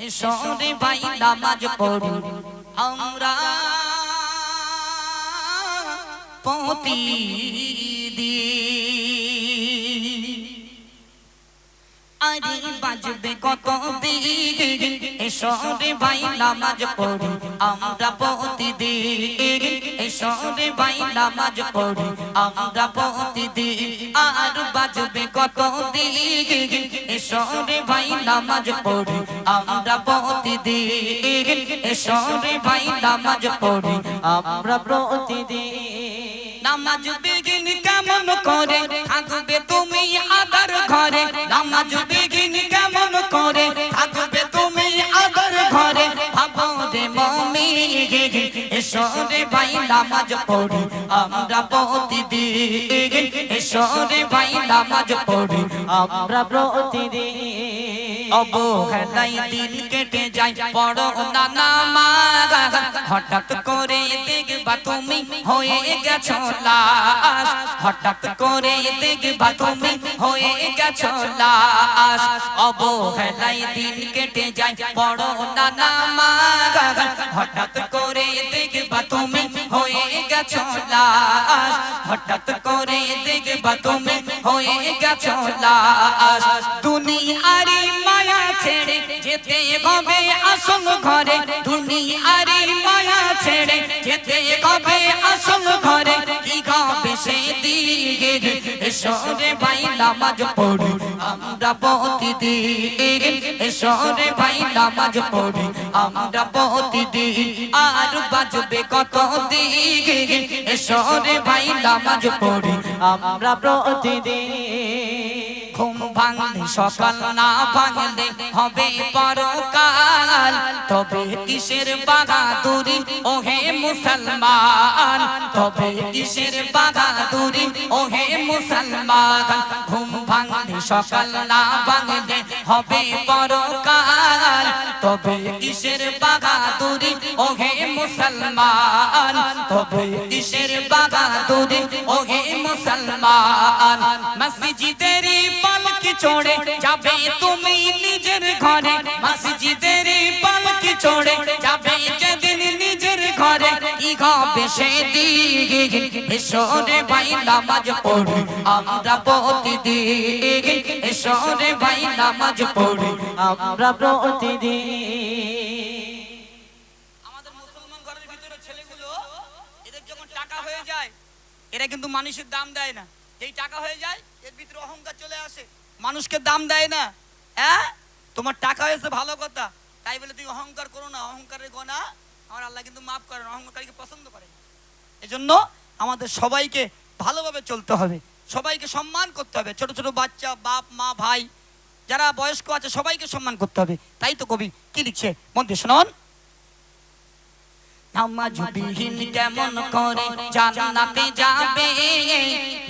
এসো রে ভাই নামাজ পড়ি আমরা প্রতিদিন। আরে বাজবে কত দিন, এসো রে ভাই নামাজ পড়ি আমরা প্রতিদিন। এসো রে ভাই নামাজ পড়ি আমরা প্রতিদিন। আর বাজবে কত দিন, এসো রে ভাই নামাজ পড়ি আমরা প্রতিদিন। এসো রে ভাই নামাজ পড়ি আমরা প্রতিদিন। নামাজ বিঘিন কেমন করে থাকবে তুমি আদার ঘরে, নামাজ বিঘিন কেমন করে থাকবে তুমি আদার ঘরে। ভাবো রে মুমিন, এসো রে ভাই নামাজ পড়ি আমরা প্রতিদিন। এসো রে ভাই নামাজ পড়ি আমরা প্রতিদিন। অবহেলাই দিন কেটে যায় পড়ো না নামাজ, হঠাৎ করে দেখবা তুমি হয়ে গেছো লাশ। হঠাৎ করে দেখবা তুমি হয়ে গেছো লাশ। অবহেলাই দিন কেটে যায় পড়ো না নামাজ, হঠাৎ করে দেখবা তুমি হয়ে গেছো লাশ। হঠাৎ করে দেখবা তুমি হয়ে গেছো লাশ। দুনিয়ারি মায়া ছেড়ে যেতে হবে আসল ঘরে, দুনিয়ারি মায়া ছেড়ে যেতে হবে আসল ঘরে। কি হবে সেদিন, এসো রে ভাই নামাজ পড়ি আমরা প্রতিদিন। এসো রে ভাই নামাজ পড়ি আমরা প্রতিদিন। আর বাজবে কত দিন, এসো রে ভাই নামাজ পড়ি আমরা প্রতিদিন। ঘুম ভাঙলে সকাল না ভাঙলে হবে পরকাল, তবে কিসের বাহাদুরি ওহে মুসলমান, তবে কিসের বাহাদুরি ওহে মুসলমান। ঘুম ভাঙলে সকাল না ভাঙলে হবে পরকাল, তবে কিসের বাহাদুরি ওহে মুসলমান, তবে কিসের বাহাদুরি ওহে মুসলমান। মসজিদেরই পালকি চড়ে যাবে তুমি নিজের ঘরে, মসজিদেরই পালকি চড়ে যাবে যেদিন নিজের ঘরে। কি হবে সেদিন, এসো রে ভাই নামাজ পড়ি আমরা প্রতিদিন। এসো রে ভাই নামাজ পড়ি আমরা প্রতিদিন। আমাদের মুসলমান ঘরের ভিতরে ছেলেগুলো এদের যখন টাকা হয়ে যায় এরা কিন্তু মানুষের দাম দেয় না। যেই টাকা হয়ে যায় এর ভিতরে অহংকার চলে আসে, মানুষকে দাম দেয় না। হ্যাঁ, তোমার টাকা হয়েছে ভালো কথা, তাই বলে তুই অহংকার করো না। অহংকারের গোনা আমার আল্লাহ কিন্তু মাফ করেন, অহংকারীকে পছন্দ করেন। এজন্য আমাদের সবাইকে ভালোভাবে চলতে হবে, সবাইকে সম্মান করতে হবে। ছোট ছোট বাচ্চা, বাপ মা ভাই যারা বয়স্ক আছে সবাইকে সম্মান করতে হবে। তাই তো কবি কি লিখছে মন দিয়ে শুনুন। নামাজ বিহীন কেমন করে জান্নাতে যাবে,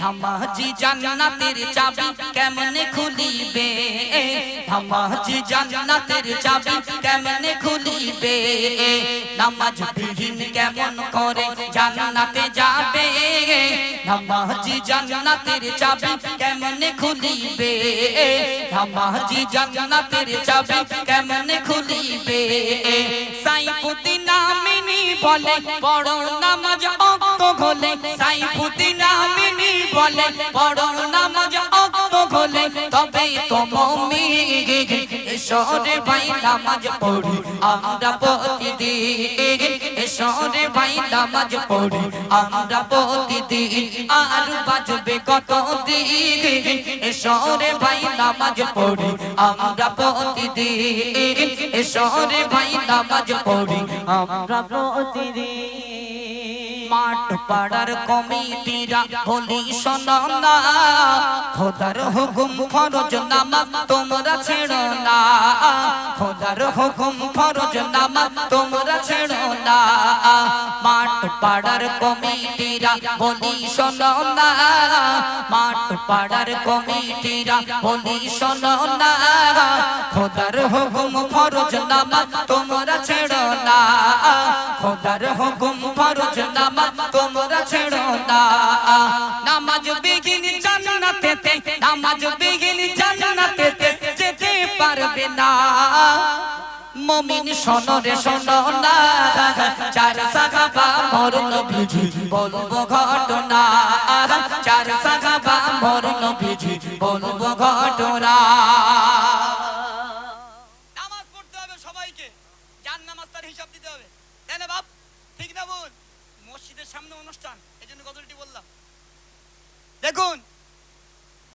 নামাজি জান্নাতের চাবি কেমনে খুলিবে, নামাজি জান্নাতের চাবি কেমনে খুলিবে। নামাজ বিহীন কেমন করে জান্নাতে যাবে, নামাজি জান্নাতের চাবি কেমনে খুলিবে, নামাজি জান্নাতের চাবি কেমনে খুলিবে। সাইফুদ্দিন আমিনী বলে বড় নামাজ অক্ত ঘোলে, সাইফুদ্দিন আমিনী বলে বড় নামাজ অক্ত ঘোলে। তবে তো মুমিন, এসো রে ভাই নামাজ পড়ি আমরা প্রতিদিন। এসো রে ভাই নামাজ পড়ি আমরা প্রতিদিন। আর বাজবে কত দিন, এসো রে ভাই নামাজ পড়ি আমরা প্রতিদিন। এসো রে ভাই নামাজ পড়ি আমরা প্রতিদিন। মাঠ পাড়ার কমিটিরা বলি শোনো না, খোদার হুকুম ফরজ নামাজ তোমরা ছেড়ো না, খোদার হুকুম ফরজ নামাজ তোমরা ছেড়ো না। মাঠ পাড়ার কমিটিরা বলি শোনো না, মাঠ পাড়ার কমিটিরা বলি শোনো না, খোদার হুকুম ফরজ নামাজ তোমরা ছেড়ো না, খোদার হুকুম ফরজ নামাজ তোমরা ছেড়ো না। নামাজ বিঘিন জান্নাতেতে, নামাজ বিঘিন জান্নাতেতে যেতে পারবে না। মুমিন শোনো রে শোনো না, চার সাহাবা মোর নবীজি বলবো ঘটনা, চার সাহাবা মোর নবীজি বলবো ঘটনা। নামাজ পড়তে হবে সবাইকে, যার নামাজ তার হিসাব দিতে হবে, তাই না বাপ? ঠিক না বল? মসজিদের সামনে অনুষ্ঠান, এই জন্য গজলটি বললাম। দেখুন